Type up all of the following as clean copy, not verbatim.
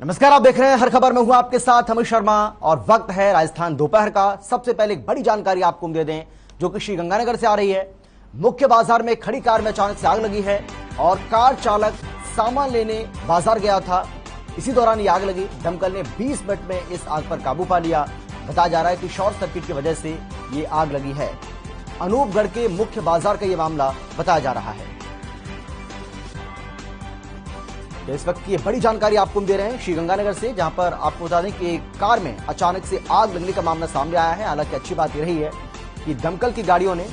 नमस्कार, आप देख रहे हैं हर खबर में हूं आपके साथ अमित शर्मा और वक्त है राजस्थान दोपहर का। सबसे पहले एक बड़ी जानकारी आपको दे दें जो कि श्रीगंगानगर से आ रही है। मुख्य बाजार में खड़ी कार में अचानक से आग लगी है और कार चालक सामान लेने बाजार गया था। इसी दौरान ये आग लगी। दमकल ने 20 मिनट में इस आग पर काबू पा लिया। बताया जा रहा है कि शॉर्ट सर्किट की वजह से ये आग लगी है। अनूपगढ़ के मुख्य बाजार का ये मामला बताया जा रहा है। तो इस वक्त की बड़ी जानकारी आपको दे रहे हैं श्रीगंगानगर से, जहां पर आपको बता दें कि एक कार में अचानक से आग लगने का मामला सामने आया है। हालांकि अच्छी बात यह रही है कि दमकल की गाड़ियों ने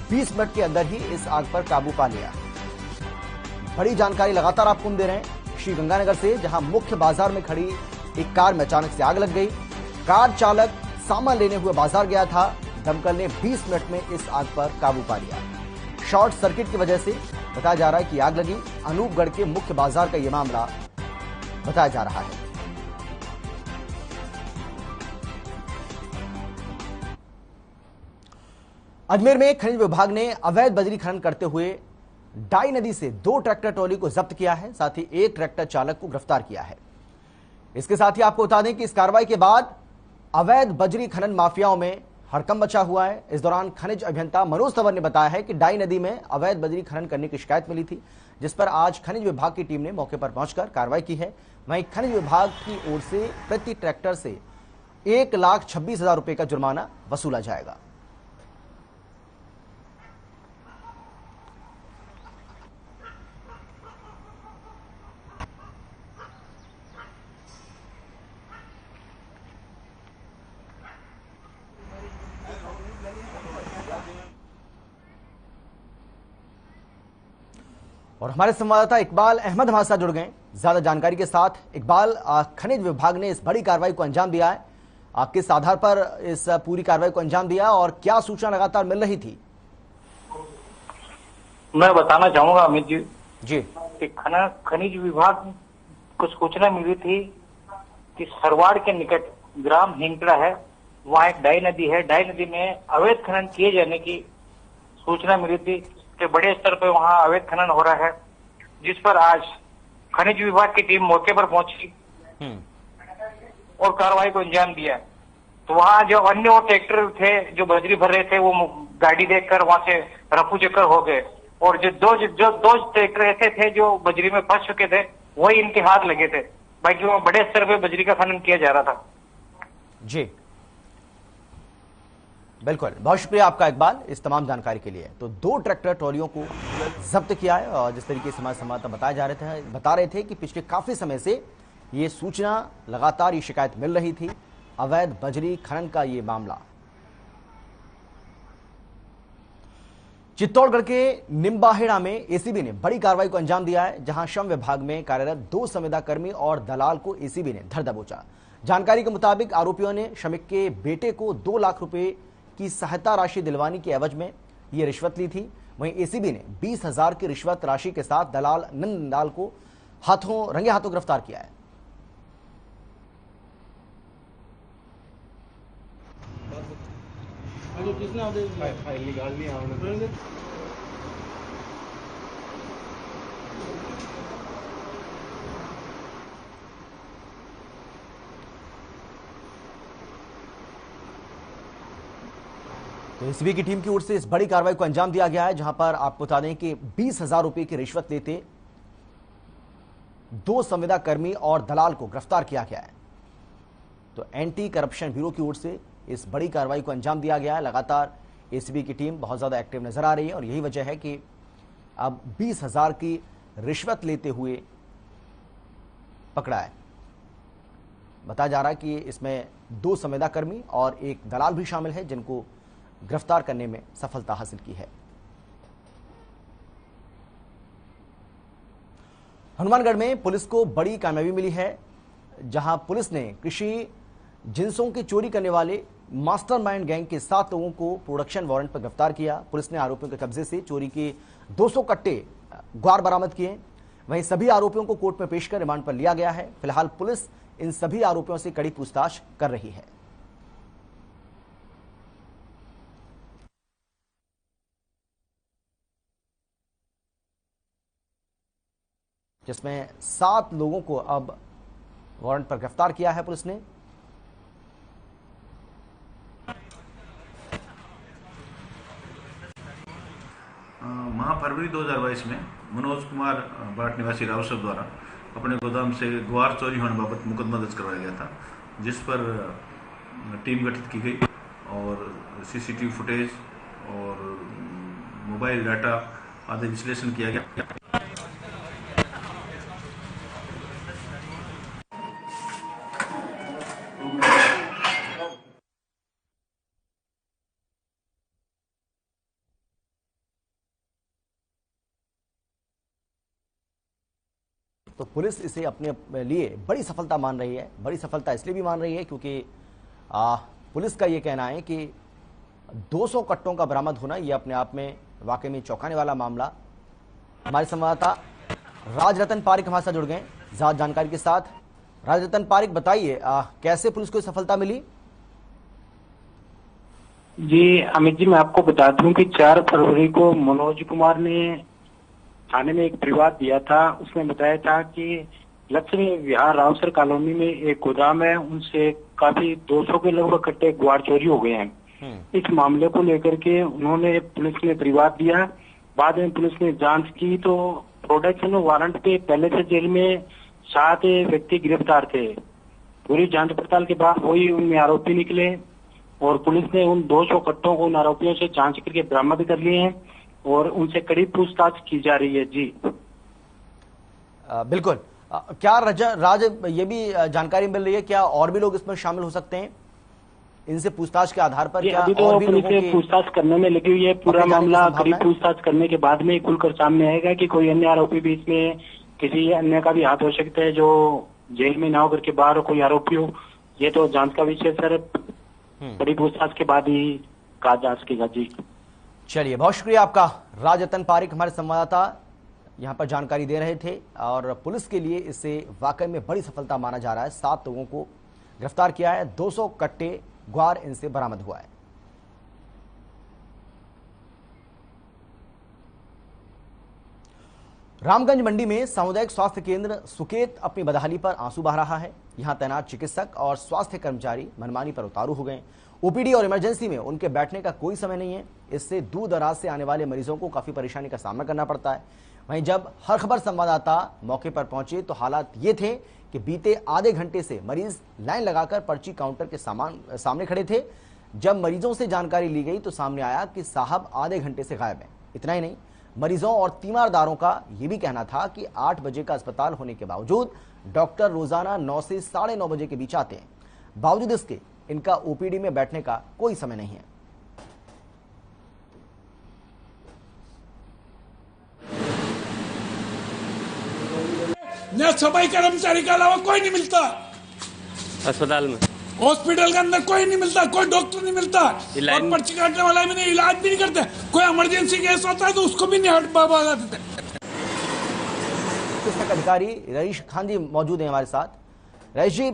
20 मिनट के अंदर ही इस आग पर काबू पा लिया। बड़ी जानकारी लगातार आपको दे रहे हैं श्रीगंगानगर से, जहां मुख्य बाजार में खड़ी एक कार में अचानक से आग लग गई। कार चालक सामान लेने हुए बाजार गया था। दमकल ने 20 मिनट में इस आग पर काबू पा लिया। शॉर्ट सर्किट की वजह से बताया जा रहा है कि आग लगी। अनूपगढ़ के मुख्य बाजार का यह मामला बताया जा रहा है। अजमेर में खनिज विभाग ने अवैध बजरी खनन करते हुए डाई नदी से 2 ट्रैक्टर ट्रॉली को जब्त किया है। साथ ही एक ट्रैक्टर चालक को गिरफ्तार किया है। इसके साथ ही आपको बता दें कि इस कार्रवाई के बाद अवैध बजरी खनन माफियाओं में हड़कंप मचा हुआ है। इस दौरान खनिज अभियंता मनोज तंवर ने बताया है कि डाई नदी में अवैध बजरी खनन करने की शिकायत मिली थी, जिस पर आज खनिज विभाग की टीम ने मौके पर पहुंचकर कार्रवाई की है। वहीं खनिज विभाग की ओर से प्रति ट्रैक्टर से 1,26,000 रुपए का जुर्माना वसूला जाएगा। और हमारे संवाददाता इकबाल अहमद हमारे साथ जुड़ गए ज्यादा जानकारी के साथ। इकबाल, खनिज विभाग ने इस बड़ी कार्रवाई को अंजाम दिया है। किस आधार पर इस पूरी कार्रवाई को अंजाम दिया और क्या सूचना लगातार मिल रही थी? मैं बताना चाहूंगा अमित जी कि खनिज विभाग को सूचना मिली थी कि सरवाड़ के निकट ग्राम हिंकड़ा है, वहाँ एक डाई नदी है। डाई नदी में अवैध खनन किए जाने की सूचना मिली थी कि बड़े स्तर पर वहाँ अवैध खनन हो रहा है, जिस पर आज खनिज विभाग की टीम मौके पर पहुंची और कार्रवाई को अंजाम दिया। तो वहाँ जो अन्य वो ट्रैक्टर थे जो बजरी भर रहे थे, वो गाड़ी देखकर वहां से रफू चक्कर हो गए और जो दो ट्रैक्टर ऐसे थे जो बजरी में फंस चुके थे, वही इनके हाथ लगे थे। बाकी वो बड़े स्तर पर बजरी का खनन किया जा रहा था। जी बिल्कुल, बहुत शुक्रिया आपका इकबाल इस तमाम जानकारी के लिए। तो 2 ट्रैक्टर ट्रॉलियों को जब्त किया है और जिस तरीके से हमारे संवाददाता बता रहे थे कि पिछले काफी समय से ये सूचना लगातार ये शिकायत मिल रही थी, अवैध बजरी खनन का ये मामला। चित्तौड़गढ़ के निम्बाहेड़ा में एसीबी ने बड़ी कार्रवाई को अंजाम दिया है, जहां श्रम विभाग में कार्यरत 2 संविदा कर्मी और दलाल को एसीबी ने धर दबोचा। जानकारी के मुताबिक आरोपियों ने श्रमिक के बेटे को 2 लाख रुपए की सहायता राशि दिलवाने की एवज में यह रिश्वत ली थी। वहीं एसीबी ने 20,000 की रिश्वत राशि के साथ दलाल नंदलाल को रंगे हाथों गिरफ्तार किया है। तो एसीबी की टीम की ओर से इस बड़ी कार्रवाई को अंजाम दिया गया है, जहां पर आपको बता दें कि 20,000 रुपए की रिश्वत लेते 2 संविदा कर्मी और दलाल को गिरफ्तार किया गया है। तो एंटी करप्शन ब्यूरो की ओर से इस बड़ी कार्रवाई को अंजाम दिया गया है। लगातार एसीबी की टीम बहुत ज्यादा एक्टिव नजर आ रही है और यही वजह है कि अब 20,000 की रिश्वत लेते हुए पकड़ा है। बताया जा रहा है कि इसमें 2 संविदा कर्मी और एक दलाल भी शामिल है, जिनको गिरफ्तार करने में सफलता हासिल की है। हनुमानगढ़ में पुलिस को बड़ी कामयाबी मिली है, जहां पुलिस ने कृषि जिंसों की चोरी करने वाले मास्टरमाइंड गैंग के 7 लोगों को प्रोडक्शन वारंट पर गिरफ्तार किया। पुलिस ने आरोपियों के कब्जे से चोरी के 200 कट्टे ग्वार बरामद किए। वहीं सभी आरोपियों को कोर्ट में पेश कर रिमांड पर लिया गया है। फिलहाल पुलिस इन सभी आरोपियों से कड़ी पूछताछ कर रही है। जिसमें 7 लोगों को अब वारंट पर गिरफ्तार किया है पुलिस ने। माह फरवरी 2022 में मनोज कुमार बाट निवासी रावसर द्वारा अपने गोदाम से ग्वार चोरी होने बाबत मुकदमा दर्ज करवाया गया था, जिस पर टीम गठित की गई और सीसीटीवी फुटेज और मोबाइल डाटा आदि विश्लेषण किया गया। तो पुलिस इसे अपने लिए बड़ी सफलता मान रही है। बड़ी सफलता इसलिए भी मान रही है क्योंकि पुलिस का ये कहना है कि 200 कट्टों का बरामद होना ये अपने आप में वाकई में चौंकाने वाला मामला। हमारे संवाददाता राजरतन पारिक हमारे साथ जुड़ गए ज्यादा जानकारी के साथ। राजरतन पारिक, बताइए कैसे पुलिस को सफलता मिली? जी अमित जी, मैं आपको बता दूं कि 4 फरवरी को मनोज कुमार ने थाने में एक विवाद दिया था। उसने बताया था कि लक्ष्मी विहार रावसर कॉलोनी में एक गोदाम है, उनसे काफी 200 के लगभग कट्टे ग्वार चोरी हो गए हैं। इस मामले को लेकर के उन्होंने पुलिस में विवाद दिया। बाद में पुलिस ने जांच की तो प्रोडक्शन वारंट पे पहले से जेल में 7 व्यक्ति गिरफ्तार थे। पूरी जांच पड़ताल के बाद वही उनमें आरोपी निकले और पुलिस ने उन 200 कट्टों को उन आरोपियों से जांच करके बरामद कर लिए हैं और उनसे कड़ी पूछताछ की जा रही है। जी बिल्कुल। क्या राज ये भी जानकारी मिल रही है, क्या और भी लोग इसमें शामिल हो सकते हैं इनसे पूछताछ के आधार पर? क्या अभी तो और भी पुलिस लोगों की पूछताछ करने में लगी हुई है। पूरा मामला कड़ी पूछताछ करने के बाद में खुलकर सामने आएगा कि कोई अन्य आरोपी भी इसमें किसी अन्य का भी हाथ हो सकता है जो जेल में ना होकर के बाहर कोई आरोपी हो। ये तो जांच का विषय सर, कड़ी पूछताछ के बाद ही कहा जा सकेगा। जी चलिए, बहुत शुक्रिया आपका राजरतन पारिक, हमारे संवाददाता यहाँ पर जानकारी दे रहे थे। और पुलिस के लिए इसे वाकई में बड़ी सफलता माना जा रहा है। 7 लोगों को गिरफ्तार किया है, 200 कट्टे ग्वार इनसे बरामद हुआ है। रामगंज मंडी में सामुदायिक स्वास्थ्य केंद्र सुकेत अपनी बदहाली पर आंसू बहा रहा है। यहां तैनात चिकित्सक और स्वास्थ्य कर्मचारी मनमानी पर उतारू हो गए। ओपीडी और इमरजेंसी में उनके बैठने का कोई समय नहीं है। इससे दूर दराज से आने वाले मरीजों को काफी परेशानी का सामना करना पड़ता है। वहीं जब हर खबर संवाददाता मौके पर पहुंचे तो हालात ये थे कि बीते आधे घंटे से मरीज लाइन लगाकर पर्ची काउंटर के सामने खड़े थे। जब मरीजों से जानकारी ली गई तो सामने आया कि साहब आधे घंटे से गायब हैं। इतना ही नहीं, मरीजों और तीमारदारों का यह भी कहना था कि 8 बजे का अस्पताल होने के बावजूद डॉक्टर रोजाना 9 से 9:30 बजे के बीच आते हैं। बावजूद इसके इनका ओपीडी में बैठने का कोई समय नहीं है। न सफाई कर्मचारी के अलावा कोई नहीं मिलता अस्पताल में, हॉस्पिटल के अंदर कोई नहीं मिलता, कोई डॉक्टर नहीं मिलता और पर्ची काटने वाला भी नहीं, इलाज भी नहीं करते। कोई इमरजेंसी केस होता है तो उसको भी नहीं हट पावा देते। चिकित्सक अधिकारी रईश खान जी मौजूद हैं हमारे साथ। रईश जी,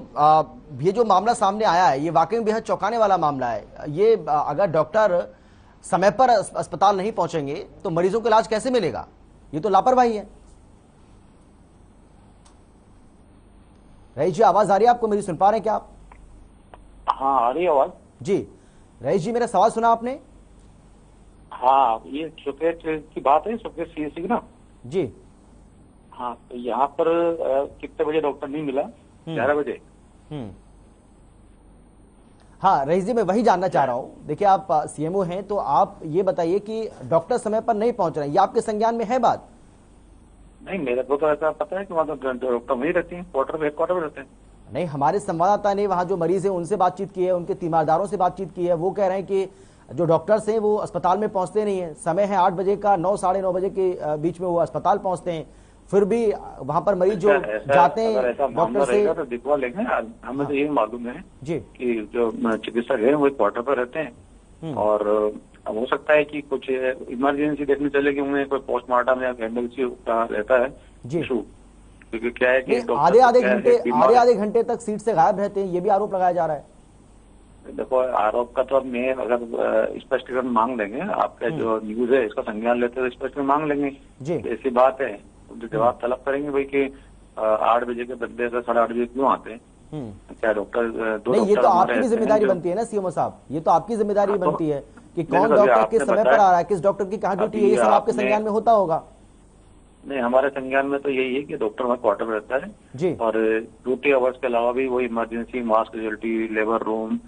ये जो मामला सामने आया है ये वाकई में बेहद चौंकाने वाला मामला है। ये अगर डॉक्टर समय पर अस्पताल नहीं पहुंचेंगे तो मरीजों को इलाज कैसे मिलेगा? ये तो लापरवाही है। रईश जी, आवाज आ रही है आपको मेरी? सुन पा रहे हैं क्या आप? हाँ आ रही है आवाज। जी रईश जी, मेरा सवाल सुना आपने? हाँ, ये सुकेत की बात है, सुकेत सीएससी ना? जी हाँ, तो यहाँ पर कितने बजे डॉक्टर नहीं मिला? 11 बजे। हाँ रईश जी, मैं वही जानना चाह रहा हूँ। देखिए, आप सीएमओ हैं तो आप ये बताइए कि डॉक्टर समय पर नहीं पहुंच रहे हैं, ये आपके संज्ञान में है बात? नहीं, मेरे को तो ऐसा पता है कि वहाँ तो डॉक्टर वही रहते हैं, क्वार्टर में रहते हैं। नहीं, हमारे संवाददाता ने वहाँ जो मरीज है उनसे बातचीत की है, उनके तीमारदारों से बातचीत की है। वो कह रहे हैं कि जो डॉक्टर्स हैं वो अस्पताल में पहुंचते नहीं है। समय है 8 बजे का, 9 साढ़े 9 बजे के बीच में वो अस्पताल पहुंचते हैं। फिर भी वहाँ पर मरीज जो जाते हैं डॉक्टर से तो दिखवा लेंगे। हमें तो यही मालूम है जी कि जो चिकित्सक है वो क्वार्टर पर रहते हैं और हो सकता है कि कुछ इमरजेंसी देखने चले कि उन्हें कोई पोस्टमार्टम या इमरजेंसी रहता है इशू। क्योंकि क्या है कि आधे घंटे तक सीट से गायब रहते हैं, ये भी आरोप लगाया जा रहा है। देखो, आरोप का तो अब मैं अगर स्पष्टीकरण मांग लेंगे, आपका जो न्यूज है इसका संज्ञान लेते हुए स्पष्टीकरण मांग लेंगे। ऐसी बात है तो जवाब तलब करेंगे भाई कि 8 बजे के बदले 8:30 बजे क्यों आते हैं? क्या डॉक्टर नहीं, ये तो आपकी भी जिम्मेदारी बनती है ना सीएमओ साहब, ये तो आपकी जिम्मेदारी बनती है कि कौन डॉक्टर किस समय पर आ रहा है, किस डॉक्टर की कहाँ ड्यूटी है, ये सब आपके संज्ञान में होता होगा। नहीं, हमारे संज्ञान में तो यही है कि डॉक्टर हमारे क्वार्टर में रहता है जी, और ड्यूटी आवर्स के अलावा भी वो emergency, mass casualty, labour room,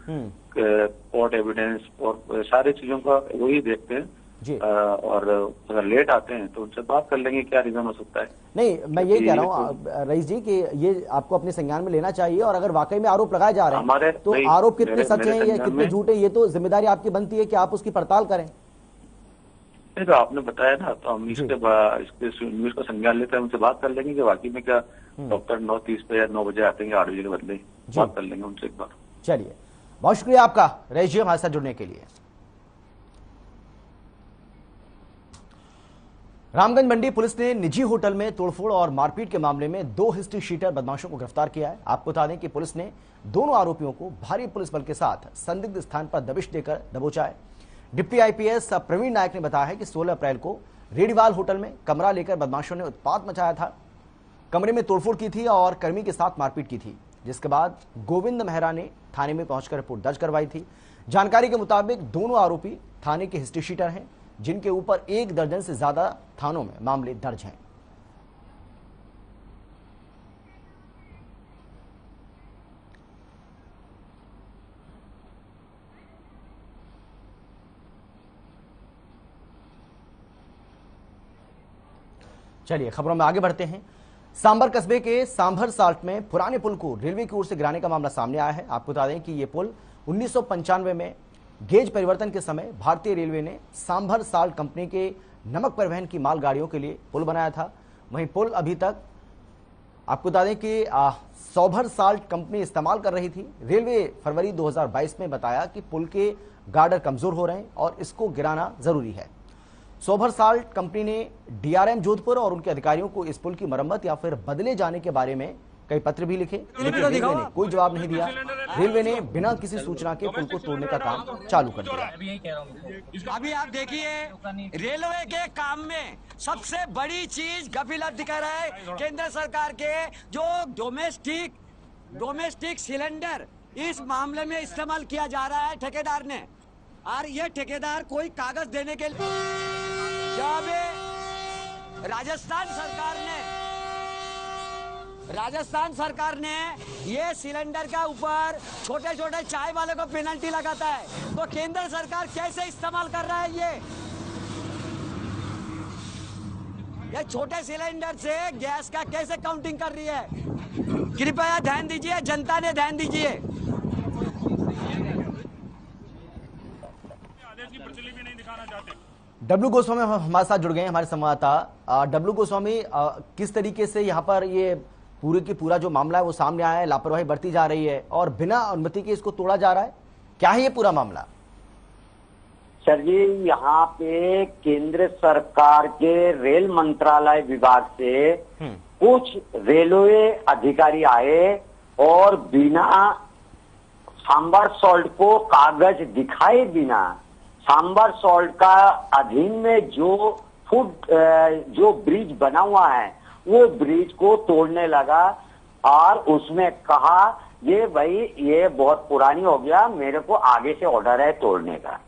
court evidence और सारी चीजों का वही देखते हैं जी। और अगर लेट आते हैं तो उनसे बात कर लेंगे क्या रीजन हो सकता है। नहीं, मैं यही कह रहा हूँ रईस जी कि ये आपको अपने संज्ञान में लेना चाहिए, और अगर वाकई में आरोप लगाए जा रहे हैं तो आरोप कितने सच हैं या कितने झूठे, ये तो जिम्मेदारी आपकी बनती है कि आप उसकी पड़ताल करें। तो आपने बताया ना, तो हम इसके न्यूज का संज्ञान लेते हैं, उनसे बात कर लेंगे कि वाकई में क्या डॉक्टर 9:30 पे या 9 बजे आते हैं 8 बजे के बदले, बात कर लेंगे उनसे एक बार। चलिए, बहुत शुक्रिया आपका रईस जी हमारे साथ जुड़ने के लिए। रामगंज मंडी पुलिस ने निजी होटल में तोड़फोड़ और मारपीट के मामले में 2 हिस्ट्री शीटर बदमाशों को गिरफ्तार किया है। आपको बता दें कि पुलिस ने दोनों आरोपियों को भारी पुलिस बल के साथ संदिग्ध स्थान पर दबिश देकर दबोचा है। डिप्टी आईपीएस प्रवीण नायक ने बताया है कि 16 अप्रैल को रेडीवाल होटल में कमरा लेकर बदमाशों ने उत्पात मचाया था, कमरे में तोड़फोड़ की थी और कर्मी के साथ मारपीट की थी, जिसके बाद गोविंद मेहरा ने थाने में पहुंचकर रिपोर्ट दर्ज करवाई थी। जानकारी के मुताबिक दोनों आरोपी थाने के हिस्ट्री शीटर हैं, जिनके ऊपर 1 दर्जन से ज्यादा थानों में मामले दर्ज हैं। चलिए खबरों में आगे बढ़ते हैं। सांभर कस्बे के सांभर साल्ट में पुराने पुल को रेलवे की ओर से गिराने का मामला सामने आया है। आपको बता दें कि यह पुल 1995 में गेज परिवर्तन के समय भारतीय रेलवे ने सांभर साल्ट कंपनी के नमक परिवहन की मालगाड़ियों के लिए पुल बनाया था। वहीं पुल अभी तक आपको बता दें कि सौभर साल्ट कंपनी इस्तेमाल कर रही थी। रेलवे फरवरी 2022 में बताया कि पुल के गार्डर कमजोर हो रहे हैं और इसको गिराना जरूरी है। सौभर साल्ट कंपनी ने डीआरएम जोधपुर और उनके अधिकारियों को इस पुल की मरम्मत या फिर बदले जाने के बारे में कई पत्र भी लिखे, लेकिन रेलवे ने कोई जवाब नहीं दिया। रेलवे ने बिना किसी सूचना के पुल को तोड़ने का काम चालू कर दिया। अभी आप देखिए, रेलवे के काम में सबसे बड़ी चीज गफिलत दिखा रहा है केंद्र सरकार के, जो डोमेस्टिक सिलेंडर इस मामले में इस्तेमाल किया जा रहा है ठेकेदार ने। और ये ठेकेदार कोई कागज देने के लिए, जब राजस्थान सरकार ने ये सिलेंडर का ऊपर छोटे छोटे चाय वाले को पेनल्टी लगाता है, तो केंद्र सरकार कैसे इस्तेमाल कर रहा है ये छोटे सिलेंडर से गैस का कैसे काउंटिंग कर रही है? कृपया ध्यान दीजिए, जनता ने ध्यान दीजिए। डब्ल्यू गोस्वामी हमारे साथ जुड़ गए हैं, हमारे संवाददाता। डब्ल्यू गोस्वामी, किस तरीके से यहाँ पर ये पूरे की पूरा जो मामला है वो सामने आया है, लापरवाही बरती जा रही है और बिना अनुमति के इसको तोड़ा जा रहा है, क्या है ये पूरा मामला? सर जी, यहाँ पे केंद्र सरकार के रेल मंत्रालय विभाग से कुछ रेलवे अधिकारी आए और बिना सांभर सॉल्ट को कागज दिखाए बिना सांभर सॉल्ट का अधीन में जो ब्रिज बना हुआ है वो ब्रिज को तोड़ने लगा और उसमें कहा ये भाई ये बहुत पुरानी हो गया, मेरे को आगे से ऑर्डर है तोड़ने का।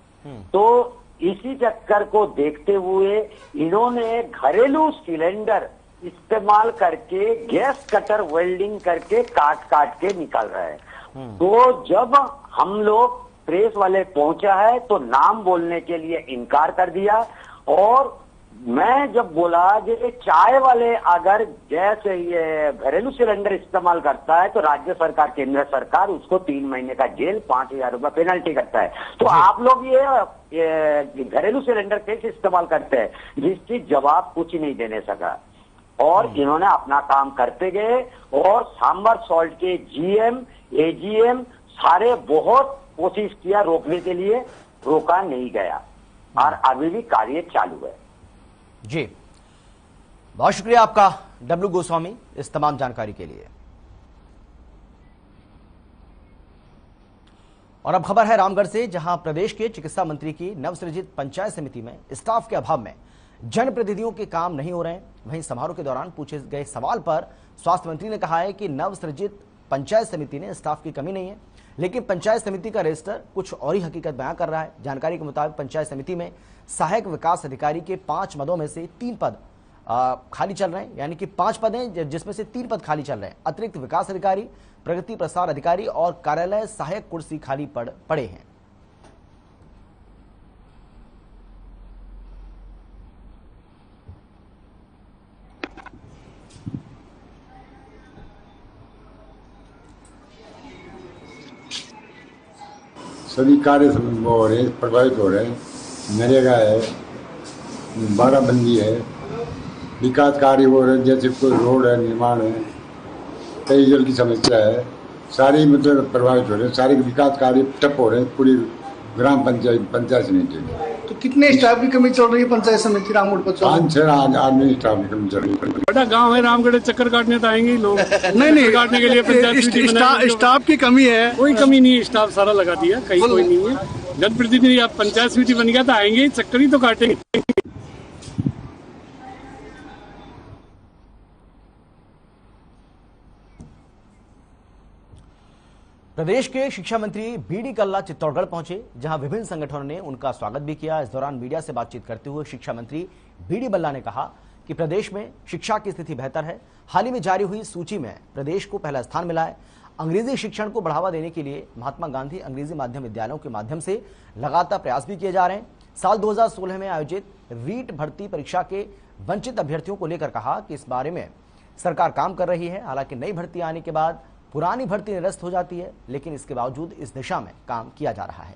तो इसी चक्कर को देखते हुए इन्होंने घरेलू सिलेंडर इस्तेमाल करके गैस कटर वेल्डिंग करके काट के निकाल रहे हैं। तो जब हम लोग प्रेस वाले पहुंचा है तो नाम बोलने के लिए इनकार कर दिया, और मैं जब बोला कि चाय वाले अगर गैस ये घरेलू सिलेंडर इस्तेमाल करता है तो राज्य सरकार, केंद्र सरकार उसको 3 महीने का जेल, 5,000 रुपए पेनल्टी करता है, तो आप लोग ये घरेलू सिलेंडर कैसे इस्तेमाल करते हैं, जिसकी जवाब कुछ नहीं देने सका। और इन्होंने अपना काम करते गए और सांभर सॉल्ट के जीएम, एजीएम सारे बहुत कोशिश किया रोकने के लिए, रोका नहीं गया और अभी भी कार्य चालू है। जी, बहुत शुक्रिया आपका डब्ल्यू गोस्वामी इस तमाम जानकारी के लिए। और अब खबर है रामगढ़ से, जहां प्रदेश के चिकित्सा मंत्री की नवसृजित पंचायत समिति में स्टाफ के अभाव में जनप्रतिनिधियों के काम नहीं हो रहे हैं। वहीं समारोह के दौरान पूछे गए सवाल पर स्वास्थ्य मंत्री ने कहा है कि नवसृजित पंचायत समिति में स्टाफ की कमी नहीं है, लेकिन पंचायत समिति का रजिस्टर कुछ और ही हकीकत बयां कर रहा है। जानकारी के मुताबिक पंचायत समिति में सहायक विकास अधिकारी के 5 पदों में से 3 पद खाली चल रहे हैं, यानी कि 5 पद हैं जिसमें से 3 पद खाली चल रहे हैं। अतिरिक्त विकास अधिकारी, प्रगति प्रसार अधिकारी और कार्यालय सहायक कुर्सी खाली पड़े हैं। सभी कार्य हो रहे हैं, प्रभावित हो रहे हैं। नरेगा है, बाराबंदी है, विकास कार्य हो रहे हैं, जैसे कोई रोड है, निर्माण है, पेयजल की समस्या है, सारे मतलब प्रभावित हो रहे हैं। सारे विकास कार्य ठप हो रहे हैं पूरी ग्राम पंचायत समिति में। तो कितने स्टाफ की कमी चल रही है पंचायत समिति रामगढ़ पर? 5-6 आदमी स्टाफ की कमी चल रही है। बड़ा गांव है रामगढ़, चक्कर काटने तो आएंगे लोग। नहीं काटने के लिए पंचायत स्टाफ की कमी है। कोई कमी नहीं है, स्टाफ सारा लगा दिया, कहीं कोई नहीं है। जनप्रतिनिधि आप पंचायत समिति बन गया तो आएंगे, चक्कर ही तो काटेंगे। प्रदेश के शिक्षा मंत्री बीडी कल्ला चित्तौड़गढ़ पहुंचे, जहां विभिन्न संगठनों ने उनका स्वागत भी किया। इस दौरान मीडिया से बातचीत करते हुए शिक्षा मंत्री बीडी बल्ला ने कहा कि प्रदेश में शिक्षा की स्थिति बेहतर है। हाल ही में जारी हुई सूची में प्रदेश को पहला स्थान मिला है। अंग्रेजी शिक्षण को बढ़ावा देने के लिए महात्मा गांधी अंग्रेजी माध्यम विद्यालयों के माध्यम से लगातार प्रयास भी किए जा रहे हैं। साल 2016 में आयोजित रीट भर्ती परीक्षा के वंचित अभ्यर्थियों को लेकर कहा कि इस बारे में सरकार काम कर रही है। हालांकि नई भर्ती आने के बाद पुरानी भर्ती निरस्त हो जाती है, लेकिन इसके बावजूद इस दिशा में काम किया जा रहा है।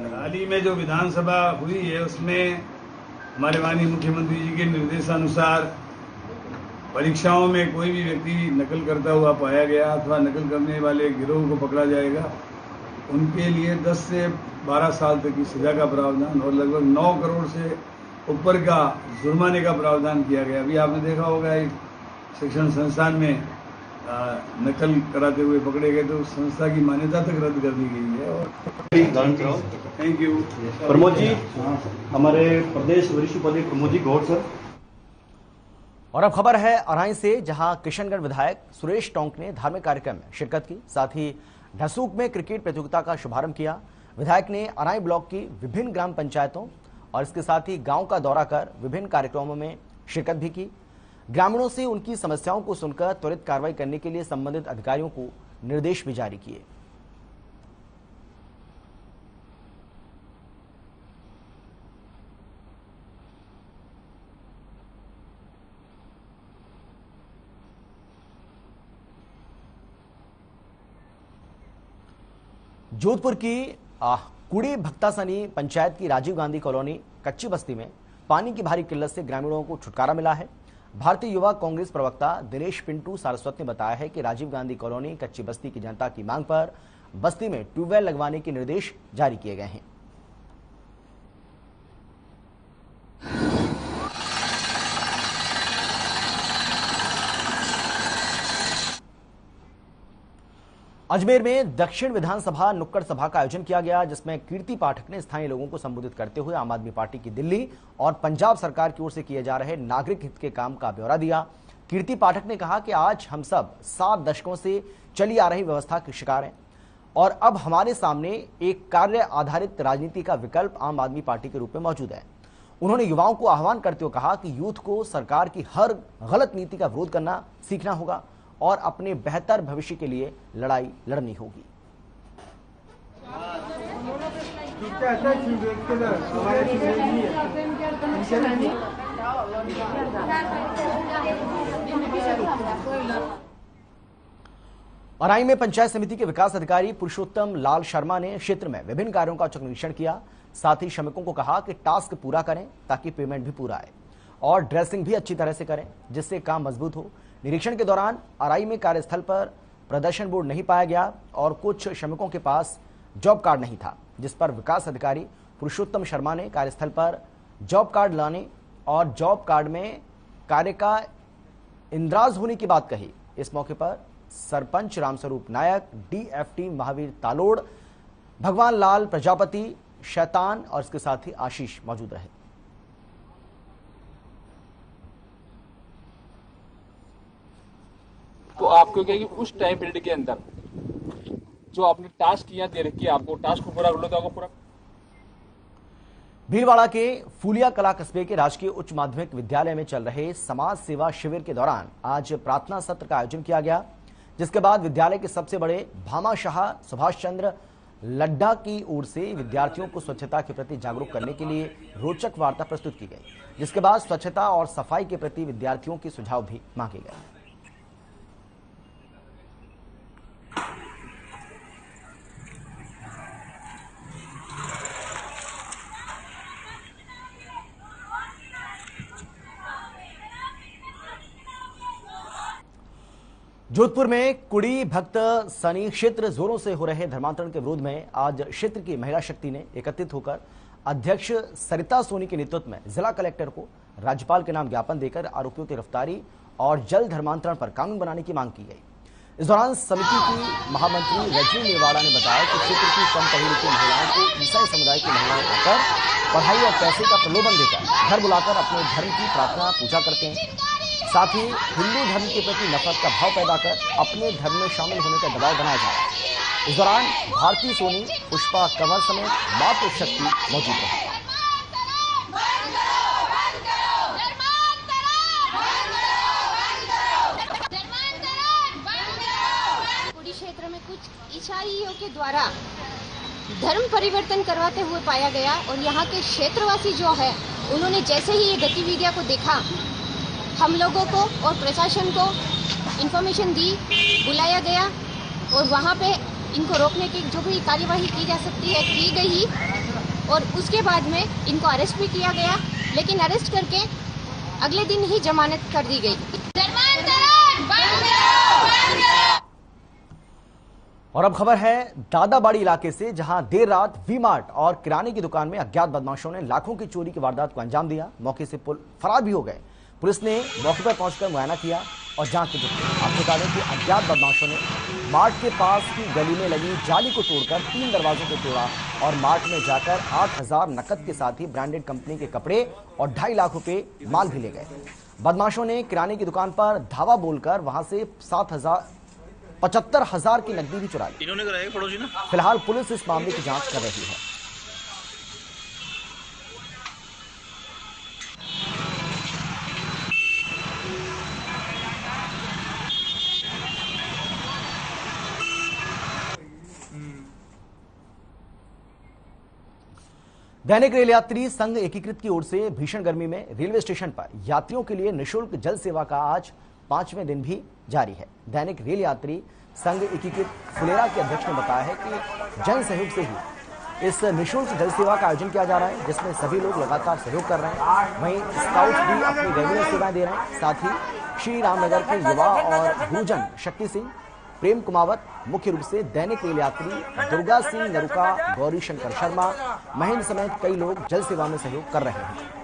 हाल ही में जो विधानसभा हुई है उसमें हमारे माननीय मुख्यमंत्री जी के निर्देशानुसार परीक्षाओं में कोई भी व्यक्ति नकल करता हुआ पाया गया अथवा नकल करने वाले गिरोह को पकड़ा जाएगा, उनके लिए 10 से 12 साल तक की सजा का प्रावधान और लगभग 9 करोड़ से ऊपर का जुर्माने का प्रावधान किया गया। अभी आपने देखा होगा एक शिक्षण संस्थान में नकल कराते हुए पकड़े गए तो उस संस्था की मान्यता तक रद्द कर दी गई है। और थैंक यू प्रमोद जी, हमारे प्रदेश वरिष्ठ उपाध्यक्ष प्रमोद जी गौड़ सर। और अब खबर है अराई से, जहां किशनगढ़ विधायक सुरेश टोंक ने धार्मिक कार्यक्रम में शिरकत की, साथ ही ढसूक में क्रिकेट प्रतियोगिता का शुभारंभ किया। विधायक ने अराई ब्लॉक की विभिन्न ग्राम पंचायतों और इसके साथ ही गांव का दौरा कर विभिन्न कार्यक्रमों में शिरकत भी की। ग्रामीणों से उनकी समस्याओं को सुनकर त्वरित कार्रवाई करने के लिए संबंधित अधिकारियों को निर्देश भी जारी किए। जोधपुर की कुड़ी भक्तासनी पंचायत की राजीव गांधी कॉलोनी कच्ची बस्ती में पानी की भारी किल्लत से ग्रामीणों को छुटकारा मिला है। भारतीय युवा कांग्रेस प्रवक्ता दिनेश पिंटू सारस्वत ने बताया है कि राजीव गांधी कॉलोनी कच्ची बस्ती की जनता की मांग पर बस्ती में ट्यूबवेल लगवाने के निर्देश जारी किए गए हैं। अजमेर में दक्षिण विधानसभा नुक्कड़ सभा का आयोजन किया गया, जिसमें कीर्ति पाठक ने स्थानीय लोगों को संबोधित करते हुए आम आदमी पार्टी की दिल्ली और पंजाब सरकार की ओर से किए जा रहे नागरिक हित के काम का ब्यौरा दिया। कीर्ति पाठक ने कहा कि आज हम सब 7 दशकों से चली आ रही व्यवस्था के शिकार हैं और अब हमारे सामने एक कार्य आधारित राजनीति का विकल्प आम आदमी पार्टी के रूप में मौजूद है। उन्होंने युवाओं को आह्वान करते हुए कहा कि यूथ को सरकार की हर गलत नीति का विरोध करना सीखना होगा और अपने बेहतर भविष्य के लिए लड़ाई लड़नी होगी। अराई में पंचायत समिति के विकास अधिकारी पुरुषोत्तम लाल शर्मा ने क्षेत्र में विभिन्न कार्यों का औचक निरीक्षण किया। साथ ही श्रमिकों को कहा कि टास्क पूरा करें ताकि पेमेंट भी पूरा आए और ड्रेसिंग भी अच्छी तरह से करें, जिससे काम मजबूत हो। निरीक्षण के दौरान अराई में कार्यस्थल पर प्रदर्शन बोर्ड नहीं पाया गया और कुछ श्रमिकों के पास जॉब कार्ड नहीं था, जिस पर विकास अधिकारी पुरुषोत्तम शर्मा ने कार्यस्थल पर जॉब कार्ड लाने और जॉब कार्ड में कार्य का इंद्राज होने की बात कही। इस मौके पर सरपंच रामस्वरूप नायक, डीएफटी महावीर तालोड़, भगवान लाल प्रजापति, शैतान और इसके साथ ही आशीष मौजूद रहे। तो आपको क्या कि उस टाइम पीरियड के अंदर जो आपने टास्क किया दे रखी है, आपको टास्क को पूरा कर लो तो आपको पूरा। भीलवाड़ा के फूलिया कला कस्बे के राजकीय उच्च माध्यमिक विद्यालय में चल रहे समाज सेवा शिविर के दौरान आज प्रार्थना सत्र का आयोजन किया गया, जिसके बाद विद्यालय के सबसे बड़े भामाशाह सुभाष चंद्र लड्डा की ओर से विद्यार्थियों को स्वच्छता के प्रति जागरूक करने के लिए रोचक वार्ता प्रस्तुत की गई, जिसके बाद स्वच्छता और सफाई के प्रति विद्यार्थियों के सुझाव भी मांगे गए। जोधपुर में कुड़ी भक्त सनी क्षेत्र जोरों से हो रहे धर्मांतरण के विरोध में आज क्षेत्र की महिला शक्ति ने एकत्रित होकर अध्यक्ष सरिता सोनी के नेतृत्व में जिला कलेक्टर को राज्यपाल के नाम ज्ञापन देकर आरोपियों की गिरफ्तारी और जल्द धर्मांतरण पर कानून बनाने की मांग की गई। इस दौरान समिति की महामंत्री रजनी मेवाड़ा ने बताया कि क्षेत्र की कम पढ़ी लिखी महिलाओं को ईसाई समुदाय की महिलाएं आकर पढ़ाई और पैसे का प्रलोभन देकर घर बुलाकर अपने धर्म की प्रार्थना पूजा करते हैं, साथ ही हिंदू धर्म के प्रति नफरत का भाव पैदा कर अपने धर्म में शामिल होने का दबाव बनाया जा रहा है। इस दौरान भारती सोनी, पुष्पा कंवर समेत मातृ शक्ति मौजूद रही। कुड़ी क्षेत्र में कुछ ईसाइयों के द्वारा धर्म परिवर्तन करवाते हुए पाया गया और यहाँ के क्षेत्रवासी जो है उन्होंने जैसे ही ये गतिविधियां को देखा, हम लोगों को और प्रशासन को इन्फॉर्मेशन दी, बुलाया गया और वहाँ पे इनको रोकने की जो भी कार्यवाही की जा सकती है की गई और उसके बाद में इनको अरेस्ट भी किया गया, लेकिन अरेस्ट करके अगले दिन ही जमानत कर दी गई। और अब खबर है दादाबाड़ी इलाके से, जहां देर रात वी मार्ट और किराने की दुकान में अज्ञात बदमाशों ने लाखों की चोरी की वारदात को अंजाम दिया। मौके से फरार भी हो गए। पुलिस ने मौके पर पहुंचकर मुआयना किया और जांच की। आपको बता दें कि अज्ञात बदमाशों ने मार्ट के पास की गली में लगी जाली को तोड़कर 3 दरवाजों को तोड़ा और मार्ट में जाकर 8,000 नकद के साथ ही ब्रांडेड कंपनी के कपड़े और 2.5 लाख रुपए माल भी ले गए। बदमाशों ने किराने की दुकान पर धावा बोलकर वहां से 75,000 की नकदी भी चुरा ली। इन्होंने कराया पड़ोसी ना। फिलहाल पुलिस इस मामले की जांच कर रही है। दैनिक रेल यात्री संघ एकीकृत की ओर से भीषण गर्मी में रेलवे स्टेशन पर यात्रियों के लिए निःशुल्क जल सेवा का आज 5वें दिन भी जारी है। दैनिक रेल यात्री संघ एकीकृत फुलेरा के अध्यक्ष ने बताया है कि जन सहयोग से ही इस निःशुल्क जल सेवा का आयोजन किया जा रहा है, जिसमें सभी लोग लगातार सहयोग कर रहे हैं। वहीं स्काउट्स भी अपनी रेगुलर सेवाएं दे रहे हैं। साथ ही श्री रामनगर के युवा और गुरुजन शक्ति सिंह, प्रेम कुमावत, मुख्य रूप से दैनिक रेल यात्री दुर्गा सिंह नरुका, गौरी शंकर शर्मा, महेंद्र समेत कई लोग जल सेवा में सहयोग कर रहे हैं।